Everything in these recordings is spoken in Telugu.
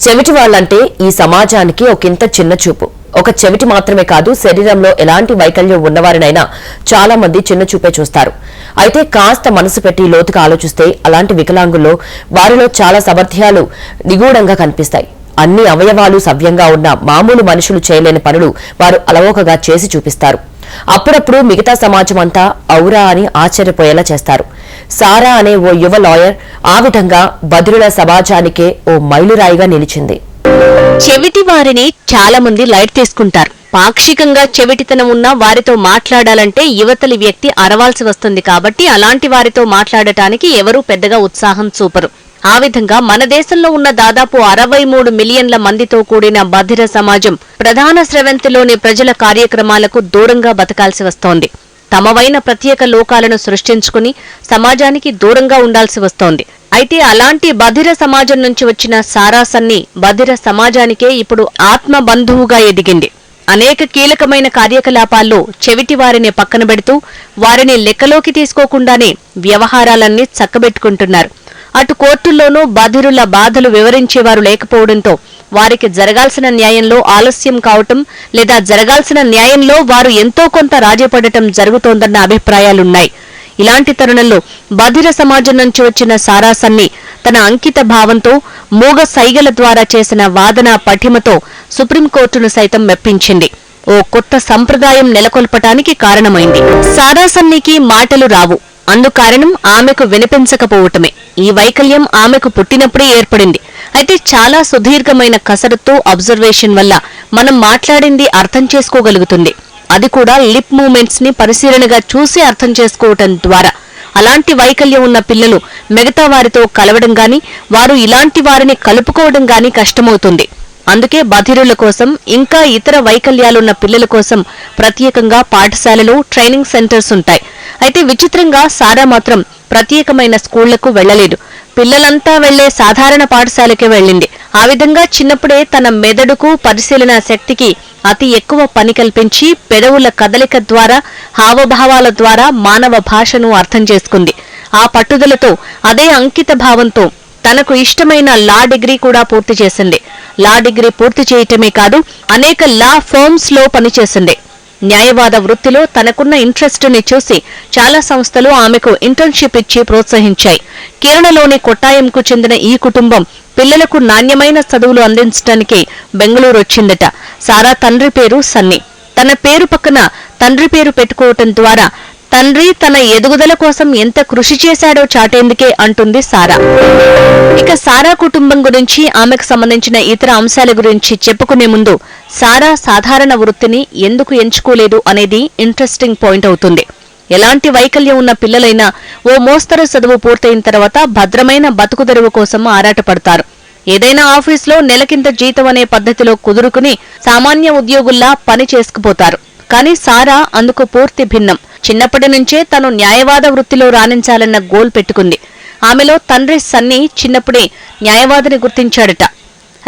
చెవిటి వాళ్ళంటే ఈ సమాజానికి ఒకంత చిన్న చూపు. ఒక చెవిటి మాత్రమే కాదు, శరీరంలో ఎలాంటి వైకల్యం ఉన్నవారినైనా చాలా మంది చిన్న చూపే చూస్తారు. అయితే కాస్త మనసు పెట్టి లోతుగా ఆలోచిస్తే అలాంటి వికలాంగుల్లో వారిలో చాలా సామర్థ్యాలు నిగూఢంగా కనిపిస్తాయి. అన్ని అవయవాలు సవ్యంగా ఉన్న మామూలు మనుషులు చేయలేని పనులు వారు అలవోకగా చేసి చూపిస్తారు. అప్పుడప్పుడు మిగతా సమాజం అంతా ఔరా అని ఆశ్చర్యపోయేలా చేస్తారు. సారా అనే ఓ యువ లాయర్ ఆ విధంగా బదిరుల సమాజానికే ఓ మైలురాయిగా నిలిచింది. చెవిటి వారిని చాలా మంది లైట్ తీసుకుంటారు. పాక్షికంగా చెవిటితనం ఉన్న వారితో మాట్లాడాలంటే యువతలి వ్యక్తి అరవాల్సి వస్తుంది. కాబట్టి అలాంటి వారితో మాట్లాడటానికి ఎవరూ పెద్దగా ఉత్సాహం చూపరు. ఆ విధంగా మన దేశంలో ఉన్న దాదాపు 63 మిలియన్ల మందితో కూడిన బధిర సమాజం ప్రధాన స్రవంతిలోని ప్రజల కార్యక్రమాలకు దూరంగా బతకాల్సి వస్తోంది. తమవైన ప్రత్యేక లోకాలను సృష్టించుకుని సమాజానికి దూరంగా ఉండాల్సి వస్తోంది. అయితే అలాంటి బధిర సమాజం నుంచి వచ్చిన సారా సన్ని బధిర సమాజానికే ఇప్పుడు ఆత్మ బంధువుగా ఎదిగింది. అనేక కీలకమైన కార్యకలాపాల్లో చెవిటి వారిని పక్కన పెడుతూ వారిని లెక్కలోకి తీసుకోకుండానే వ్యవహారాలన్నీ చక్కబెట్టుకుంటున్నారు. అటు కోర్టుల్లోనూ బధిరుల బాధలు వివరించేవారు లేకపోవడంతో వారికి జరగాల్సిన న్యాయంలో ఆలస్యం కావటం లేదా జరగాల్సిన న్యాయంలో వారు ఎంతో కొంత రాజీపడటం జరుగుతోందన్న అభిప్రాయాలున్నాయి. ఇలాంటి తరుణంలో బధిర సమాజం నుంచి వచ్చిన సారా సన్ని తన అంకిత భావంతో మూగ సైగల ద్వారా చేసిన వాదన పటిమతో సుప్రీంకోర్టును సైతం మెప్పించింది. ఓ కొత్త సంప్రదాయం నెలకొల్పటానికి కారణమైంది. సారా సన్నికి మాటలు రావు. అందుకారణం ఆమెకు వినిపించకపోవటమే. ఈ వైకల్యం ఆమెకు పుట్టినప్పుడే ఏర్పడింది. అయితే చాలా సుదీర్ఘమైన కసరత్తు, అబ్జర్వేషన్ వల్ల మనం మాట్లాడింది అర్థం చేసుకోగలుగుతుంది. అది కూడా లిప్ మూమెంట్స్ ని పరిశీలనగా చూసి అర్థం చేసుకోవటం ద్వారా. అలాంటి వైకల్యం ఉన్న పిల్లలు మిగతా వారితో కలవడం గాని, వారు ఇలాంటి వారిని కలుపుకోవడం గాని కష్టమవుతుంది. అందుకే బధిరుల కోసం, ఇంకా ఇతర వైకల్యాలున్న పిల్లల కోసం ప్రత్యేకంగా పాఠశాలలు, ట్రైనింగ్ సెంటర్స్ ఉంటాయి. అయితే విచిత్రంగా సారా మాత్రం ప్రత్యేకమైన స్కూళ్లకు వెళ్లలేదు. పిల్లలంతా వెళ్లే సాధారణ పాఠశాలకే వెళ్లింది. ఆ విధంగా చిన్నప్పుడే తన మెదడుకు, పరిశీలన శక్తికి అతి ఎక్కువ పని కల్పించి పెదవుల కదలిక ద్వారా, హావభావాల ద్వారా మానవ భాషను అర్థం చేసుకుంది. ఆ పట్టుదలతో, అదే అంకిత భావంతో తనకు ఇష్టమైన లా డిగ్రీ కూడా పూర్తి చేసింది. లా డిగ్రీ పూర్తి చేయటమే కాదు, అనేక లా ఫర్మ్స్ లో పనిచేసింది. న్యాయవాద వృత్తిలో తనకున్న ఇంట్రెస్టుని చూసి చాలా సంస్థలు ఆమెకు ఇంటర్న్షిప్ ఇచ్చి ప్రోత్సహించాయి. కేరళలోని కొట్టాయంకు చెందిన ఈ కుటుంబం పిల్లలకు నాణ్యమైన చదువులు అందించడానికి బెంగళూరు వచ్చిందట. సారా తండ్రి పేరు సన్ని. తన పేరు పక్కన తండ్రి పేరు పెట్టుకోవటం ద్వారా తండ్రి తన ఎదుగుదల కోసం ఎంత కృషి చేశాడో చాటేందుకే అంటుంది సారా. ఇక సారా కుటుంబం గురించి, ఆమెకు సంబంధించిన ఇతర అంశాల గురించి చెప్పుకునే ముందు సారా సాధారణ వృత్తిని ఎందుకు ఎంచుకోలేదు అనేది ఇంట్రెస్టింగ్ పాయింట్ అవుతుంది. ఎలాంటి వైకల్యం ఉన్న పిల్లలైనా ఓ మోస్తరు చదువు పూర్తయిన తర్వాత భద్రమైన బతుకుదెరువు కోసం ఆరాటపడతారు. ఏదైనా ఆఫీస్లో నెలకింత జీతం అనే పద్ధతిలో కుదురుకుని సామాన్య ఉద్యోగుల్లా పని చేసుకుపోతారు. కానీ సారా అందుకు పూర్తి భిన్నం. చిన్నప్పటి నుంచే తను న్యాయవాద వృత్తిలో రాణించాలన్న గోల్ పెట్టుకుంది. ఆమెలో తండ్రి సన్ని చిన్నప్పుడే న్యాయవాదిని గుర్తించాడట.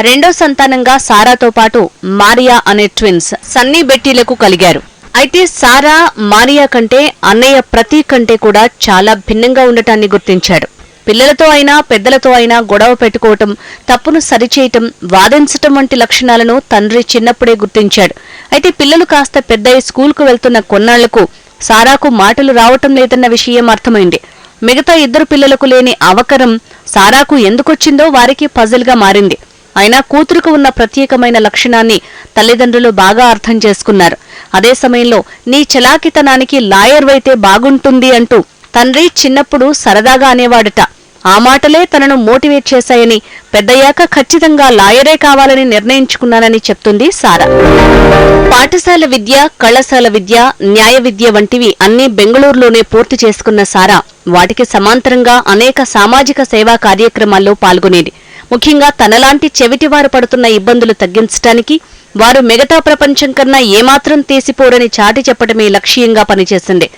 రెండో సంతానంగా సారాతో పాటు మారియా అనే ట్విన్స్ సన్నీ బెట్టీలకు కలిగారు. అయితే సారా మారియా కంటే అన్నయ్య ప్రతీక్ కంటే కూడా చాలా భిన్నంగా ఉండటాన్ని గుర్తించాడు. పిల్లలతో అయినా పెద్దలతో అయినా గొడవ పెట్టుకోవటం, తప్పును సరిచేయటం, వాదించటం వంటి లక్షణాలను తండ్రి చిన్నప్పుడే గుర్తించాడు. అయితే పిల్లలు కాస్త పెద్దయి స్కూల్కు వెళ్తున్న కొన్నాళ్లకు సారాకు మాటలు రావటం లేదన్న విషయం అర్థమైంది. మిగతా ఇద్దరు పిల్లలకు లేని అవకరం సారాకు ఎందుకొచ్చిందో వారికి పజిల్గా మారింది. అయినా కూతురుకు ఉన్న ప్రత్యేకమైన లక్షణాన్ని తల్లిదండ్రులు బాగా అర్థం చేసుకున్నారు. అదే సమయంలో నీ చలాకితనానికి లాయర్ వైతే బాగుంటుంది అంటూ తండ్రి చిన్నప్పుడు సరదాగా అనేవాడట. ఆ మాటలే తనను మోటివేట్ చేశాయని, పెద్దయ్యాక ఖచ్చితంగా లాయరే కావాలని నిర్ణయించుకున్నానని చెప్తుంది సారా. పాఠశాల విద్య, కళాశాల విద్య, న్యాయ విద్య వంటివి అన్నీ బెంగళూరులోనే పూర్తి చేసుకున్న సారా వాటికి సమాంతరంగా అనేక సామాజిక సేవా కార్యక్రమాల్లో పాల్గొనేది. ముఖ్యంగా తనలాంటి చెవిటివారు పడుతున్న ఇబ్బందులు తగ్గించడానికి, వారు మిగతా ప్రపంచం కన్నా ఏమాత్రం తీసిపోరని చాటి చెప్పడమే లక్ష్యంగా పనిచేసింది.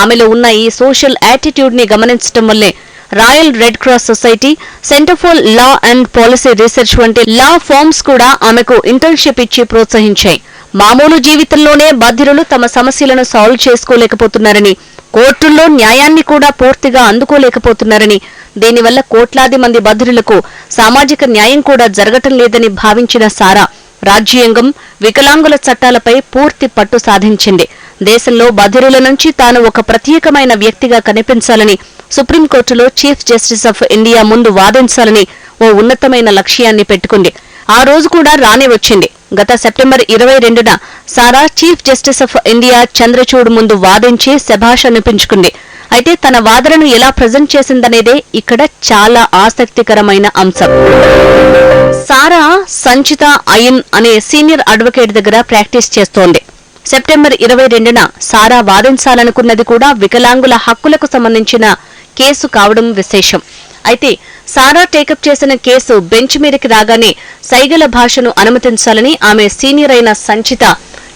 ఆమెలో ఉన్న ఈ సోషల్ యాటిట్యూడ్ ని గమనించడం వల్లే royal red cross society, centre for law and policy research వంటి లా ఫార్మ్స్ కూడా ఆమెకు ఇంటర్న్షిప్ ఇచ్చి ప్రోత్సహించాయి. మామూలు జీవితంలోనే బధిరులు తమ సమస్యలను సాల్వ్ చేసుకోలేకపోతున్నారని, కోర్టుల్లో న్యాయాన్ని కూడా పూర్తిగా అందుకోలేకపోతున్నారని, దీనివల్ల కోట్లాది మంది బధిరులకు సామాజిక న్యాయం కూడా జరగటం లేదని భావించిన సారా రాజ్యాంగం, వికలాంగుల చట్టాలపై పూర్తి పట్టు సాధించింది. దేశంలో బధిరుల నుంచి తాను ఒక ప్రత్యేకమైన వ్యక్తిగా కనిపించాలని, సుప్రీంకోర్టులో చీఫ్ జస్టిస్ ఆఫ్ ఇండియా ముందు వాదించాలని ఓ ఉన్నతమైన లక్ష్యాన్ని పెట్టుకుంది. ఆ రోజు కూడా రానే వచ్చింది. గత సెప్టెంబర్ 22న సారా chief justice of India Chandrachud ముందు వాదించి శభాష్ అనిపించుకుంది. అయితే తన వాదనను ఎలా ప్రజెంట్ చేసిందనేదే ఇక్కడ చాలా ఆసక్తికరమైన అంశం. సారా సంచిత అయన్ అనే సీనియర్ అడ్వకేట్ దగ్గర ప్రాక్టీస్ చేస్తోంది. సెప్టెంబర్ 22న సారా వాదించాలనుకున్నది కూడా వికలాంగుల హక్కులకు సంబంధించిన కేసు కావడం విశేషం. అయితే సారా టేకప్ చేసిన కేసు బెంచ్ మీదకి రాగానే సైగల భాషను అనుమతించాలని ఆమె సీనియర్ అయిన సంచిత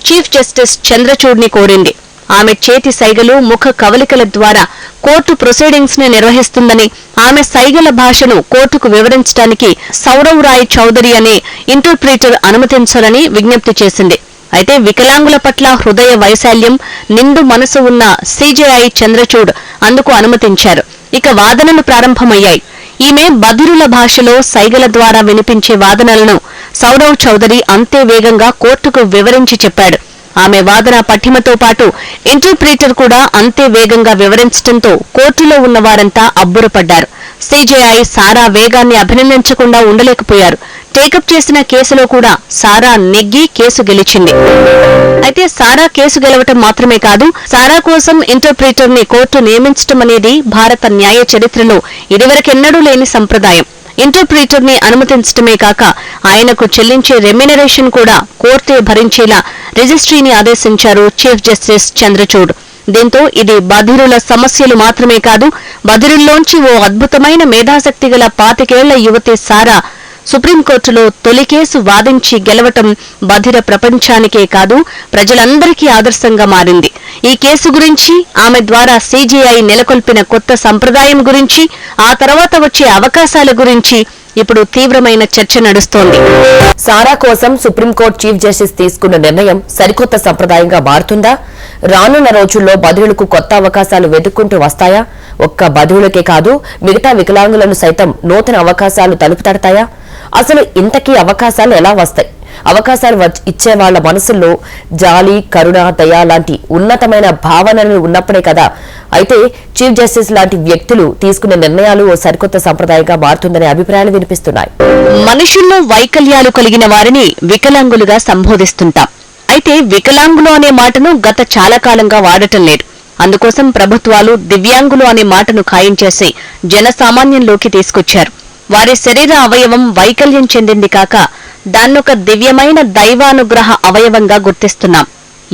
చీఫ్ జస్టిస్ చంద్రచూడ్ ని కోరింది. ఆమె చేతి సైగలు, ముఖ కవలికల ద్వారా కోర్టు ప్రొసీడింగ్స్ ని నిర్వహిస్తుందని, ఆమె సైగల భాషను కోర్టుకు వివరించడానికి సౌరవ్ రాయ్ చౌదరి అనే ఇంటర్ప్రీటర్ అనుమతించాలని విజ్ఞప్తి చేసింది. అయితే వికలాంగుల పట్ల హృదయ వైశాల్యం, నిండు మనసు ఉన్న సీజేఐ చంద్రచూడ్ అందుకు అనుమతించారు. ఇక వాదనలు ప్రారంభమయ్యాయి. ఈమె బధిరుల భాషలో సైగల ద్వారా వినిపించే వాదనలను సౌరవ్ చౌదరి అంతే వేగంగా కోర్టుకు వివరించి చెప్పాడు. ఆమె వాదన పఠిమతో పాటు ఇంటర్ప్రీటర్ కూడా అంతే వేగంగా వివరించడంతో కోర్టులో ఉన్న వారంతా అబ్బురపడ్డారు. సీజేఐ సారా వేగాన్ని అభినందించకుండా ఉండలేకపోయారు. టేకప్ చేసిన కేసులో కూడా సారా నెగ్గి కేసు గెలిచింది. అయితే సారా కేసు గెలవటం మాత్రమే కాదు, సారా కోసం ఇంటర్ప్రీటర్ ని కోర్టు నియమించడం అనేది భారత న్యాయ చరిత్రలో ఇదివరకెన్నడూ లేని సంప్రదాయం. ఇంటర్ప్రీటర్ ని అనుమతించడమే కాక ఆయనకు చెల్లించే రెమ్యునరేషన్ కూడా కోర్టే భరించేలా రిజిస్ట్రీని ఆదేశించారు చీఫ్ జస్టిస్ చంద్రచూడ్. దీంతో ఇది బధిరుల సమస్యలు మాత్రమే కాదు, బధిరుల్లోంచి ఓ అద్భుతమైన మేధాశక్తి గల 25 ఏళ్ల యువతి సారా సుప్రీంకోర్టులో తొలి కేసు వాదించి గెలవటం బధిర ప్రపంచానికే కాదు, ప్రజలందరికీ ఆదర్శంగా మారింది. ఈ కేసు గురించి, ఆమె ద్వారా సీజేఐ నెలకొల్పిన కొత్త సంప్రదాయం గురించి, ఆ తర్వాత వచ్చే అవకాశాల గురించి ఇప్పుడు తీవ్రమైన చర్చ నడుస్తోంది. సారా కోసం సుప్రీంకోర్టు చీఫ్ జస్టిస్ తీసుకున్న నిర్ణయం సరికొత్త సంప్రదాయంగా మారుతుందా? రానున్న రోజుల్లో బధిరులకు కొత్త అవకాశాలు వెతుక్కుంటూ వస్తాయా? ఒక్క బధిరులకే కాదు, మిగతా వికలాంగులను సైతం నూతన అవకాశాలు తలుపు తడతాయా? అసలు ఇంతకీ అవకాశాలు ఎలా వస్తాయి? అవకాశాలు ఇచ్చే వాళ్ల మనసుల్లో జాలి, కరుణ, దయ లాంటి ఉన్నతమైన భావనలు ఉన్నప్పుడే కదా. అయితే చీఫ్ జస్టిస్ లాంటి వ్యక్తులు తీసుకునే నిర్ణయాలు ఓ సరికొత్త సంప్రదాయంగా మారుతుందనే అభిప్రాయాలు వినిపిస్తున్నాయి. మనుషుల్లో వైకల్యాలు కలిగిన వారిని వికలాంగులుగా సంబోధిస్తుంటాం. అయితే వికలాంగులు అనే మాటను గత చాలా కాలంగా వాడటం లేదు. అందుకోసం ప్రభుత్వాలు దివ్యాంగులు అనే మాటను ఖాయం చేసి జనసామాన్యంలోకి తీసుకొచ్చారు. వారి శరీర అవయవం వైకల్యం చెందింది కాక దాన్నొక దివ్యమైన దైవానుగ్రహ అవయవంగా గుర్తిస్తున్నాం.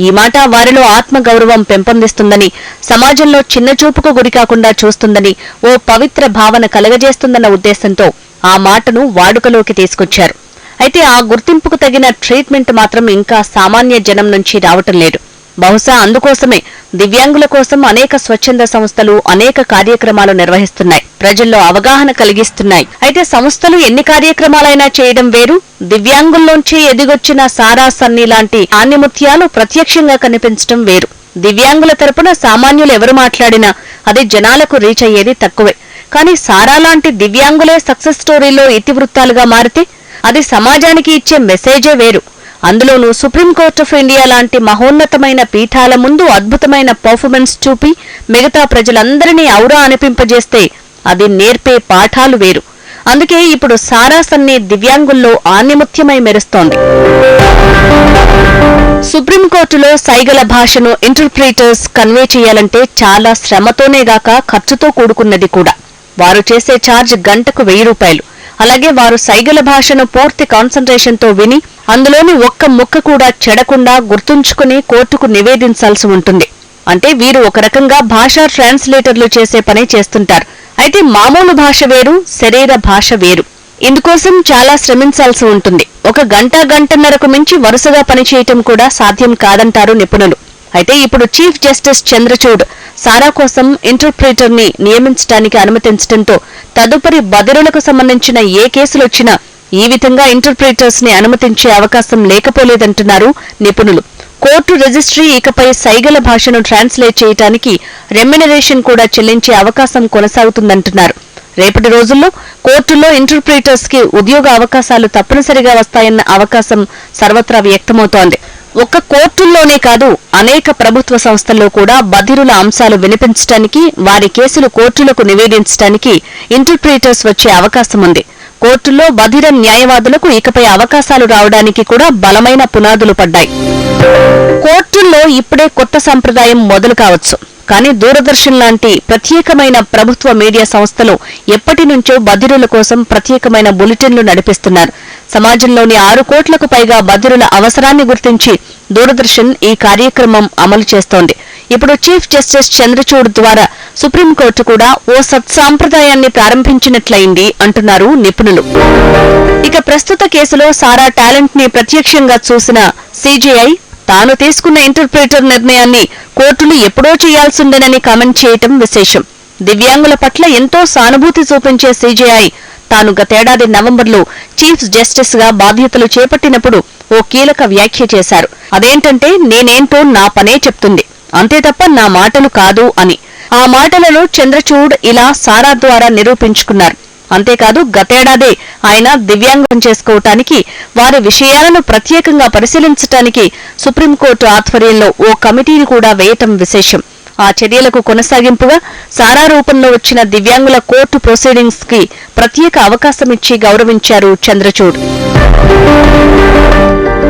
ఈ మాట వారిలో ఆత్మగౌరవం పెంపొందిస్తుందని, సమాజంలో చిన్నచూపుకు గురికాకుండా చూస్తుందని, ఓ పవిత్ర భావన కలగజేస్తుందన్న ఉద్దేశంతో ఆ మాటను వాడుకలోకి తీసుకొచ్చారు. అయితే ఆ గుర్తింపుకు తగిన ట్రీట్మెంట్ మాత్రం ఇంకా సామాన్య జనం నుంచి రావటం లేదు. బహుశా అందుకోసమే దివ్యాంగుల కోసం అనేక స్వచ్ఛంద సంస్థలు అనేక కార్యక్రమాలు నిర్వహిస్తున్నాయి, ప్రజల్లో అవగాహన కలిగిస్తున్నాయి. అయితే సంస్థలు ఎన్ని కార్యక్రమాలైనా చేయడం వేరు, దివ్యాంగుల్లోంచి ఎదిగొచ్చిన సారా సన్నీ లాంటి ఆణిముత్యాలు ప్రత్యక్షంగా కనిపించడం వేరు. దివ్యాంగుల తరపున సామాన్యులు ఎవరు మాట్లాడినా అది జనాలకు రీచ్ అయ్యేది తక్కువే. కానీ సారా లాంటి దివ్యాంగులే సక్సెస్ స్టోరీలో ఇతివృత్తాలుగా మారితే అది సమాజానికి ఇచ్చే మెసేజే వేరు. అందులోనూ సుప్రీంకోర్టు ఆఫ్ ఇండియా లాంటి మహోన్నతమైన పీఠాల ముందు అద్భుతమైన పర్ఫార్మెన్స్ చూపి మిగతా ప్రజలందరినీ ఔరా అనిపింపజేస్తే అది నేర్పే పాఠాలు వేరు. అందుకే ఇప్పుడు సారా సన్నీ దివ్యాంగుల్లో ఆణిముత్యమై మెరుస్తోంది. సుప్రీంకోర్టులో సైగల భాషను ఇంటర్ప్రీటర్స్ కన్వే చేయాలంటే చాలా శ్రమతోనే గాక ఖర్చుతో కూడుకున్నది కూడా. వారు చేసే ఛార్జ్ గంటకు 1000 రూపాయలు. అలాగే వారు సైగల భాషను పూర్తి కాన్సంట్రేషన్తో విని అందులోని ఒక్క ముక్క కూడా చెడకుండా గుర్తుంచుకుని కోర్టుకు నివేదించాల్సి ఉంటుంది. అంటే వీరు ఒక రకంగా భాషా ట్రాన్స్లేటర్లు చేసే పని చేస్తుంటారు. అయితే మామూలు భాష వేరు, శరీర భాష వేరు. ఇందుకోసం చాలా శ్రమించాల్సి ఉంటుంది. ఒక గంటన్నరకు మించి వరుసగా పనిచేయటం కూడా సాధ్యం కాదంటారు నిపుణులు. అయితే ఇప్పుడు చీఫ్ జస్టిస్ చంద్రచూడ్ సారా కోసం ఇంటర్ప్రీటర్ ని నియమించడానికి అనుమతించడంతో తదుపరి బదిరులకు సంబంధించిన ఏ కేసులొచ్చినా ఈ విధంగా ఇంటర్ప్రీటర్స్ ని అనుమతించే అవకాశం లేకపోలేదంటున్నారు నిపుణులు. కోర్టు రిజిస్ట్రీ ఇకపై సైగల భాషను ట్రాన్స్లేట్ చేయడానికి రెమ్యునరేషన్ కూడా చెల్లించే అవకాశం కొనసాగుతుందంటున్నారు. రేపటి రోజుల్లో కోర్టుల్లో ఇంటర్ప్రిటర్స్ కి ఉద్యోగ అవకాశాలు తప్పనిసరిగా వస్తాయన్న అవకాశం సర్వత్రా వ్యక్తమవుతోంది. ఒక్క కోర్టుల్లోనే కాదు, అనేక ప్రభుత్వ సంస్థల్లో కూడా బధిరుల అంశాలు వినిపించడానికి, వారి కేసులు కోర్టులకు నివేదించడానికి ఇంటర్ప్రిటర్స్ వచ్చే అవకాశం ఉంది. కోర్టుల్లో బధిర న్యాయవాదులకు ఇకపై అవకాశాలు రావడానికి కూడా బలమైన పునాదులు పడ్డాయి. కోర్టుల్లో ఇప్పుడే కొత్త సంప్రదాయం మొదలు కావచ్చు, కానీ దూరదర్శన్ లాంటి ప్రత్యేకమైన ప్రభుత్వ మీడియా సంస్థలు ఎప్పటి నుంచో బధిరుల కోసం ప్రత్యేకమైన బులెటిన్లు నడిపిస్తున్నారు. సమాజంలోని 6 కోట్లకు పైగా బధిరుల అవసరాన్ని గుర్తించి దూరదర్శన్ ఈ కార్యక్రమం అమలు చేస్తోంది. ఇప్పుడు చీఫ్ జస్టిస్ చంద్రచూడ్ ద్వారా సుప్రీంకోర్టు కూడా ఓ సత్సాంప్రదాయాన్ని ప్రారంభించినట్లయింది అంటున్నారు నిపుణులు. ఇక ప్రస్తుత కేసులో సారా టాలెంట్ ని ప్రత్యక్షంగా చూసిన సీజేఐ తాను తీసుకున్న ఇంటర్ప్రిటర్ నిర్ణయాన్ని కోర్టులు ఎప్పుడో చేయాల్సిందేనని కామెంట్ చేయటం విశేషం. దివ్యాంగుల పట్ల ఎంతో సానుభూతి చూపించే సీజేఐ తాను గతేడాది నవంబర్లో చీఫ్ జస్టిస్ గా బాధ్యతలు చేపట్టినప్పుడు ఓ కీలక వ్యాఖ్య చేశారు. అదేంటంటే, నేనేంటో నా పనే చెప్తుంది, అంతే తప్ప నా మాటలు కాదు అని. ఆ మాటలను చంద్రచూడ్ ఇలా సారా ద్వారా నిరూపించుకున్నారు. అంతేకాదు, గతేడాదే ఆయన దివ్యాంగం చేసుకోవటానికి, వారి విషయాలను ప్రత్యేకంగా పరిశీలించటానికి సుప్రీంకోర్టు ఆధ్వర్యంలో ఓ కమిటీని కూడా వేయటం విశేషం. ఆ చర్యలకు కొనసాగింపుగా సారా రూపంలో వచ్చిన దివ్యాంగుల కోర్టు ప్రొసీడింగ్స్ కి ప్రత్యేక అవకాశమిచ్చి గౌరవించారు చంద్రచూడ్.